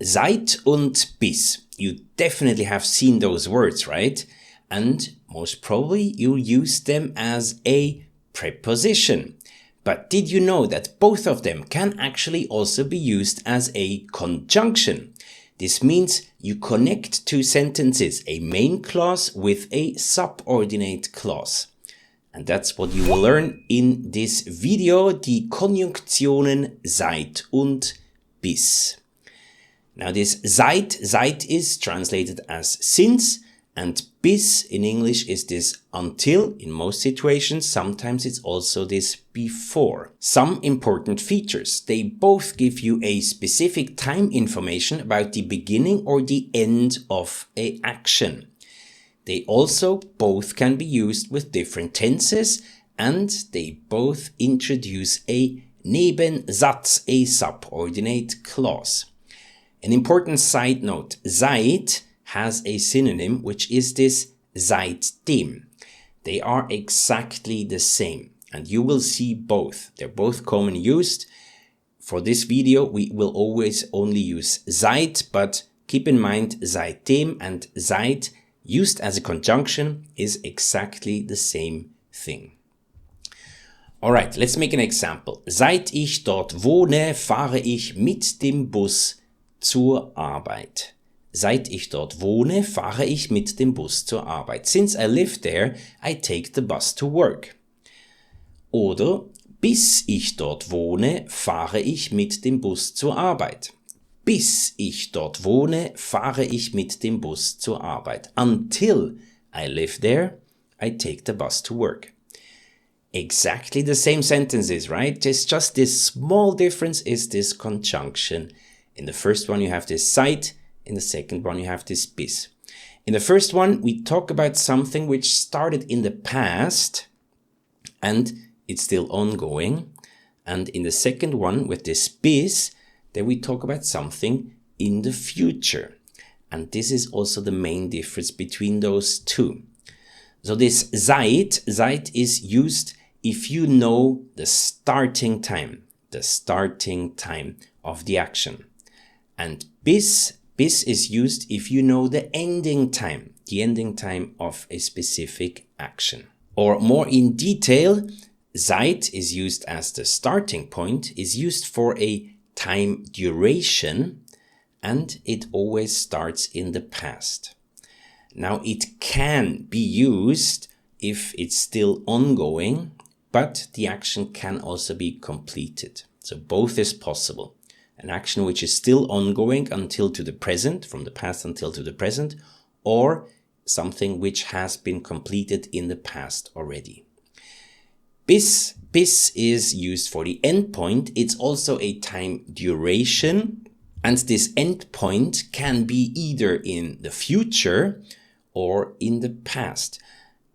Seit und bis. You definitely have seen those words, right? And most probably you'll use them as a preposition. But did you know that both of them can actually also be used as a conjunction? This means you connect two sentences, a main clause with a subordinate clause. And that's what you will learn in this video, die Konjunktionen seit und bis. Now this seit is translated as since, and bis in English is this until in most situations. Sometimes it's also this before. Some important features. They both give you a specific time information about the beginning or the end of an action. They also both can be used with different tenses, and they both introduce a Nebensatz, a subordinate clause. An important side note, seit has a synonym, which is this seitdem. They are exactly the same, and you will see both. They're both commonly used. For this video, we will always only use seit, but keep in mind seitdem and seit used as a conjunction is exactly the same thing. Alright, let's make an example. Seit ich dort wohne, fahre ich mit dem Bus zur Arbeit. Seit ich dort wohne, fahre ich mit dem Bus zur Arbeit. Since I live there, I take the bus to work. Oder bis ich dort wohne, fahre ich mit dem Bus zur Arbeit. Bis ich dort wohne, fahre ich mit dem Bus zur Arbeit. Until I live there, I take the bus to work. Exactly the same sentences, right? There's just this small difference is this conjunction. In the first one you have this seit, in the second one you have this bis. In the first one we talk about something which started in the past and it's still ongoing. And in the second one with this bis, then we talk about something in the future. And this is also the main difference between those two. So this seit is used if you know the starting time of the action. And bis is used if you know the ending time of a specific action. Or more in detail, seit is used as the starting point, is used for a time duration, and it always starts in the past. Now it can be used if it's still ongoing, but the action can also be completed. So both is possible. An action which is still ongoing until to the present, from the past until to the present, or something which has been completed in the past already. Bis is used for the endpoint. It's also a time duration, and this endpoint can be either in the future or in the past.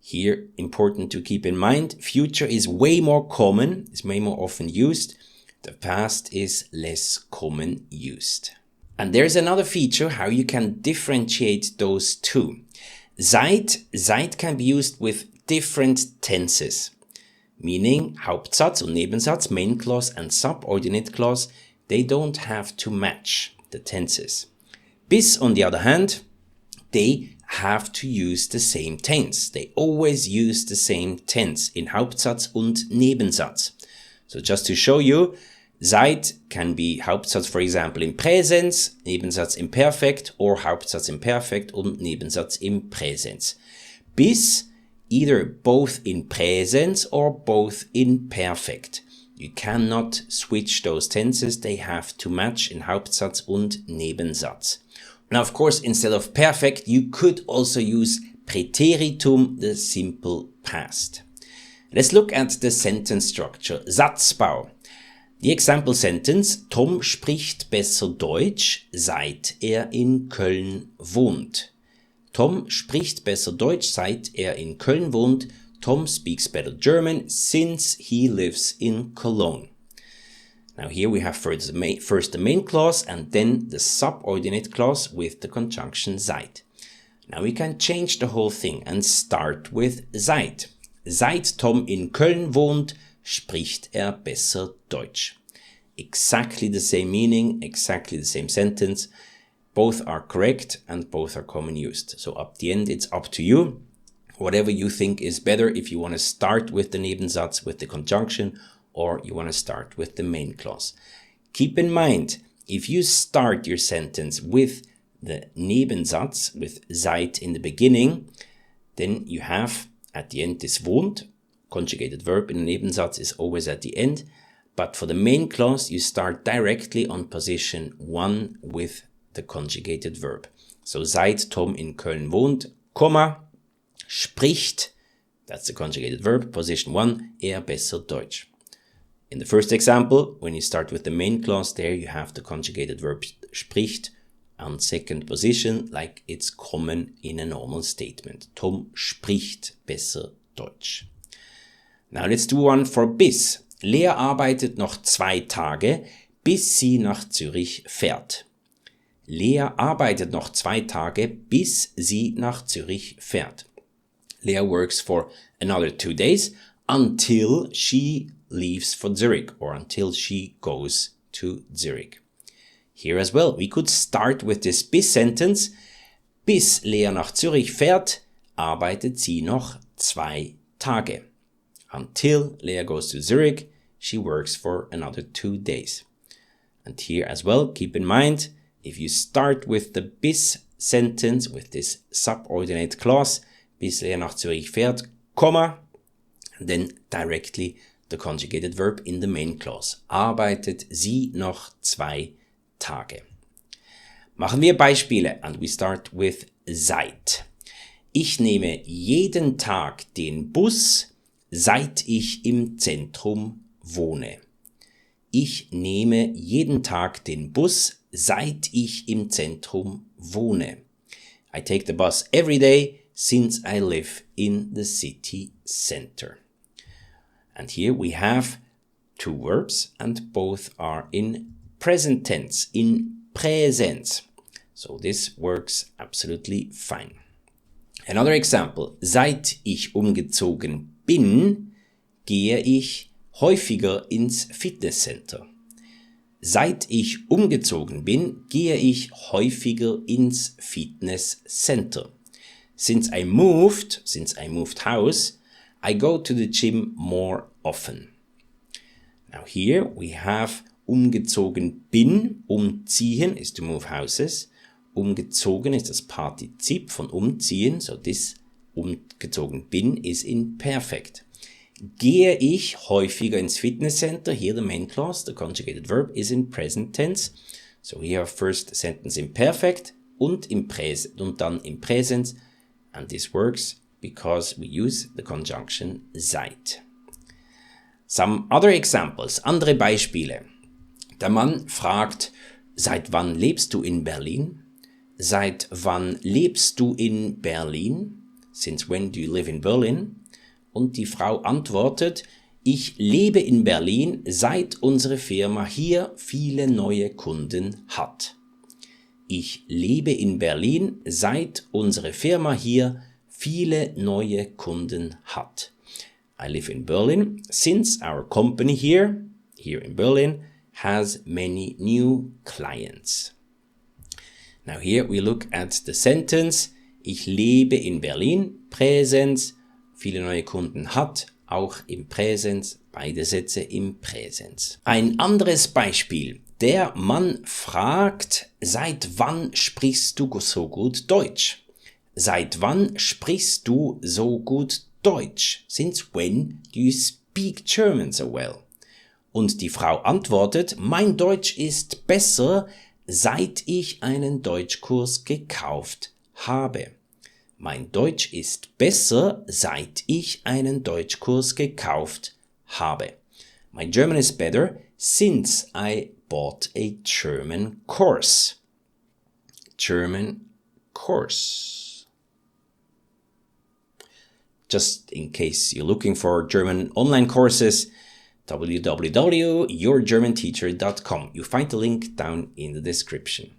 Here, important to keep in mind, future is way more common, is way more often used. The past is less common used. And there's another feature how you can differentiate those two. Seit can be used with different tenses, meaning Hauptsatz und Nebensatz, main clause and subordinate clause, they don't have to match the tenses. Bis, on the other hand, they have to use the same tense. They always use the same tense in Hauptsatz und Nebensatz. So just to show you, seit can be Hauptsatz, for example, im Präsens, Nebensatz im Perfekt, or Hauptsatz im Perfekt und Nebensatz im Präsens. Bis, either both in Präsens or both in Perfekt. You cannot switch those tenses, they have to match in Hauptsatz und Nebensatz. Now, of course, instead of perfect, you could also use Präteritum, the simple past. Let's look at the sentence structure. Satzbau. The example sentence, Tom spricht besser Deutsch, seit er in Köln wohnt. Tom spricht besser Deutsch, seit er in Köln wohnt. Tom speaks better German since he lives in Cologne. Now here we have first the main clause and then the subordinate clause with the conjunction seit. Now we can change the whole thing and start with seit. Seit Tom in Köln wohnt, spricht er besser Deutsch. exactly the same meaning, exactly the same sentence. Both are correct and both are common used. So at the end, it's up to you. Whatever you think is better, if you want to start with the Nebensatz, with the conjunction, or you want to start with the main clause. Keep in mind, if you start your sentence with the Nebensatz, with seit in the beginning, then you have at the end this wohnt. Conjugated verb in the Nebensatz is always at the end. But for the main clause, you start directly on position 1 with the conjugated verb. So seit Tom in Köln wohnt, Komma, spricht, that's the conjugated verb, position 1, besser Deutsch. In the first example, when you start with the main clause, there you have the conjugated verb spricht on second position, like it's common in a normal statement. Tom spricht besser Deutsch. Now let's do one for bis. Lea arbeitet noch 2 Tage, bis sie nach Zürich fährt. Lea arbeitet noch 2 Tage, bis sie nach Zürich fährt. Lea works for another 2 days until she leaves for Zurich or until she goes to Zurich. Here as well, we could start with this bis sentence. Bis Lea nach Zürich fährt, arbeitet sie noch 2 Tage. Until Lea goes to Zurich, she works for another 2 days. And here as well, keep in mind, if you start with the bis sentence, with this subordinate clause, bis Lea nach Zürich fährt, Komma, then directly the conjugated verb in the main clause. Arbeitet sie noch 2 Tage. Machen wir Beispiele and we start with seit. Ich nehme jeden Tag den Bus, seit ich im Zentrum wohne. Ich nehme jeden Tag den Bus, seit ich im Zentrum wohne. I take the bus every day since I live in the city center. And here we have 2 verbs and both are in present tense, in Präsenz. So this works absolutely fine. Another example. Seit ich umgezogen bin, gehe ich häufiger ins Fitnesscenter. Seit ich umgezogen bin, gehe ich häufiger ins Fitnesscenter. Since I moved house, I go to the gym more often. Now here we have umgezogen bin, umziehen is to move houses. Umgezogen ist das Partizip von umziehen, so this umgezogen bin is in perfect. Gehe ich häufiger ins Fitnesscenter, here the main clause, the conjugated verb is in present tense. So here first sentence in perfect und dann im Präsens, and this works because we use the conjunction seit. Some other examples, andere Beispiele. Der Mann fragt, seit wann lebst du in Berlin? Seit wann lebst du in Berlin? Since when do you live in Berlin? Und die Frau antwortet, ich lebe in Berlin, seit unsere Firma hier viele neue Kunden hat. Ich lebe in Berlin, seit unsere Firma hier viele neue Kunden hat. I live in Berlin since our company here in Berlin, has many new clients. Now here we look at the sentence, ich lebe in Berlin, Präsens, viele neue Kunden hat, auch im Präsens, beide Sätze im Präsens. Ein anderes Beispiel. Der Mann fragt, seit wann sprichst du so gut Deutsch? Seit wann sprichst du so gut Deutsch? Since when do you speak German so well? Und die Frau antwortet, mein Deutsch ist besser, seit ich einen Deutschkurs gekauft habe. Mein Deutsch ist besser, seit ich einen Deutschkurs gekauft habe. My German is better since I bought a German course. German course. Just in case you're looking for German online courses, www.yourgermanteacher.com. You find the link down in the description.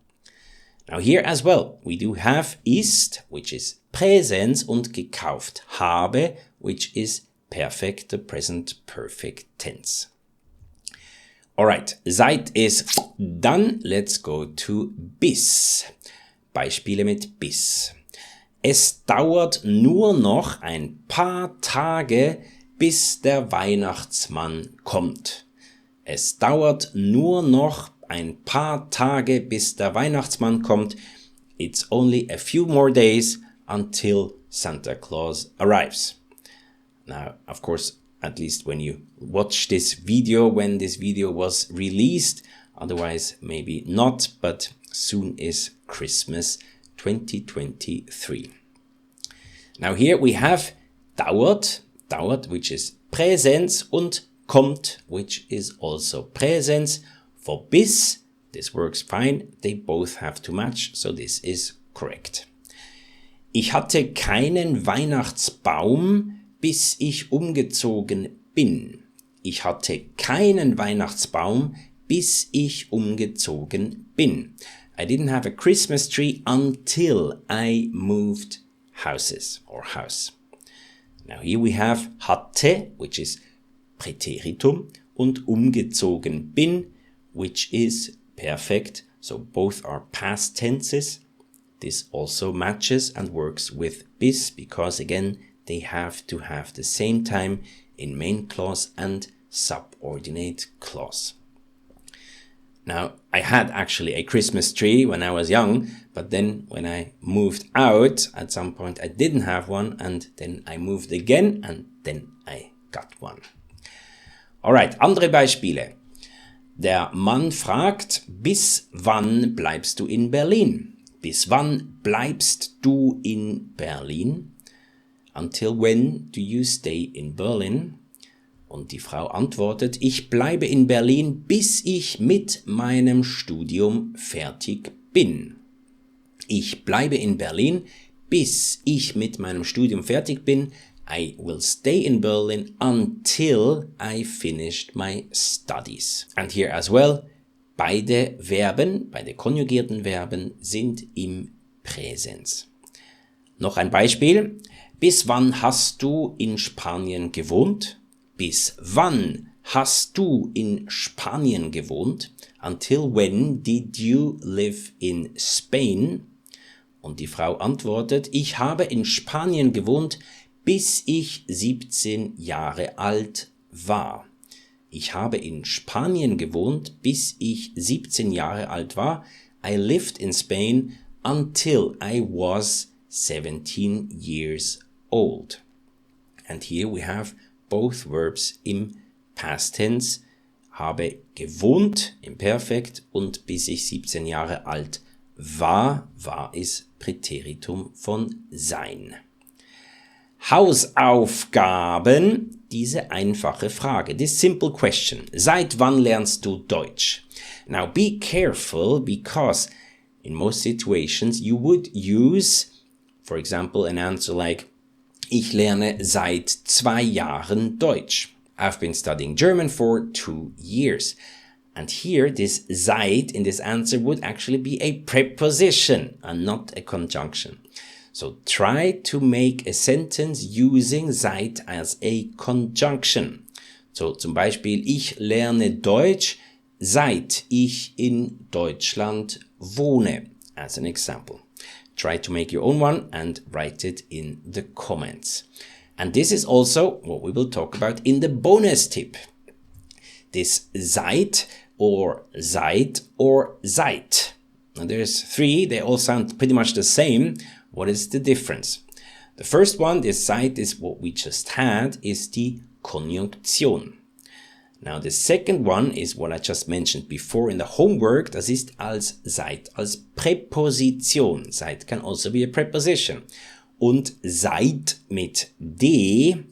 Now here as well, we do have ist, which is Präsens, und gekauft habe, which is perfect, the present perfect tense. Alright, seit is done. Let's go to bis. Beispiele mit bis. Es dauert nur noch ein paar Tage, bis der Weihnachtsmann kommt. Es dauert nur noch ein paar Tage, bis der Weihnachtsmann kommt. It's only a few more days until Santa Claus arrives. Now, of course, at least when you watch this video, when this video was released, otherwise maybe not, but soon is Christmas 2023. Now here we have dauert, which is Präsens, und kommt, which is also Präsens. For bis, this works fine. They both have to match, so this is correct. Ich hatte keinen Weihnachtsbaum, bis ich umgezogen bin. Ich hatte keinen Weihnachtsbaum, bis ich umgezogen bin. I didn't have a Christmas tree until I moved houses or house. Now here we have hatte, which is Präteritum, und umgezogen bin, which is perfect. So both are past tenses. This also matches and works with bis because again they have to have the same time in main clause and subordinate clause. Now, I had actually a Christmas tree when I was young, but then when I moved out, at some point I didn't have one, and then I moved again, and then I got one. Alright, andere Beispiele. Der Mann fragt, bis wann bleibst du in Berlin? Bis wann bleibst du in Berlin? Until when do you stay in Berlin? Und die Frau antwortet, ich bleibe in Berlin, bis ich mit meinem Studium fertig bin. Ich bleibe in Berlin, bis ich mit meinem Studium fertig bin. I will stay in Berlin until I finished my studies. And here as well, beide Verben, beide konjugierten Verben sind im Präsens. Noch ein Beispiel. Bis wann hast du in Spanien gewohnt? Bis wann hast du in Spanien gewohnt? Until when did you live in Spain? Und die Frau antwortet, ich habe in Spanien gewohnt, bis ich 17 Jahre alt war. Ich habe in Spanien gewohnt, bis ich 17 Jahre alt war. I lived in Spain until I was 17 years old. And here we have both verbs im Past Tense, habe gewohnt im Perfekt und bis ich 17 Jahre alt war, war ist Präteritum von sein. Hausaufgaben, diese einfache Frage, this simple question. Seit wann lernst du Deutsch? Now be careful because in most situations you would use, for example, an answer like ich lerne seit 2 Jahren Deutsch. I've been studying German for 2 years. And here, this seit in this answer would actually be a preposition and not a conjunction. So try to make a sentence using seit as a conjunction. So zum Beispiel, ich lerne Deutsch, seit ich in Deutschland wohne, as an example. Try to make your own one and write it in the comments. And this is also what we will talk about in the Bonustipp. This seit or seit. Now there's 3, they all sound pretty much the same. What is the difference? The first one, this seit is what we just had, is the Konjunktion. Now the second one is what I just mentioned before in the homework, das ist als seit, als Präposition. Seit can also be a preposition. Und seit mit D,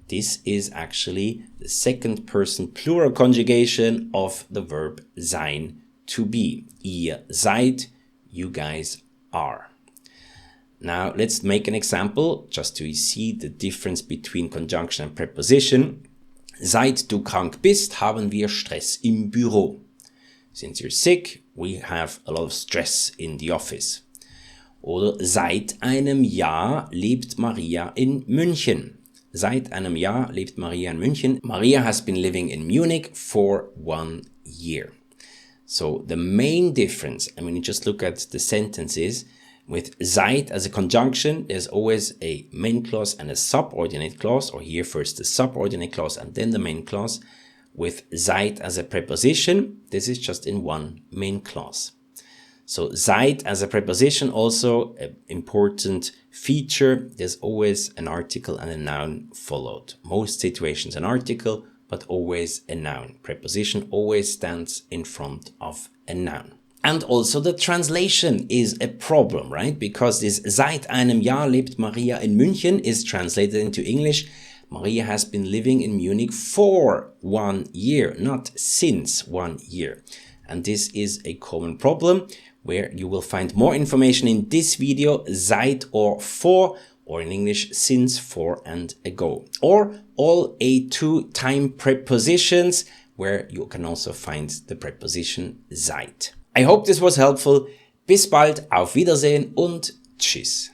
this is actually the second person plural conjugation of the verb sein, to be. Ihr seid, you guys are. Now let's make an example just to see the difference between conjunction and preposition. Seit du krank bist, haben wir Stress im Büro. Since you're sick, we have a lot of stress in the office. Oder seit einem Jahr lebt Maria in München. Seit einem Jahr lebt Maria in München. Maria has been living in Munich for 1 year. So the main difference, and when you just look at the sentences, with seit as a conjunction, there's always a main clause and a subordinate clause, or here first the subordinate clause and then the main clause. With seit as a preposition, this is just in one main clause. So seit as a preposition, also an important feature, there's always an article and a noun followed. Most situations an article, but always a noun. Preposition always stands in front of a noun. And also the translation is a problem, right? Because this seit einem Jahr lebt Maria in München is translated into English. Maria has been living in Munich for 1 year, not since 1 year. And this is a common problem where you will find more information in this video, seit or for, or in English, since, for, and ago. Or all A2 time prepositions, where you can also find the preposition seit. I hope this was helpful. Bis bald, auf Wiedersehen und tschüss.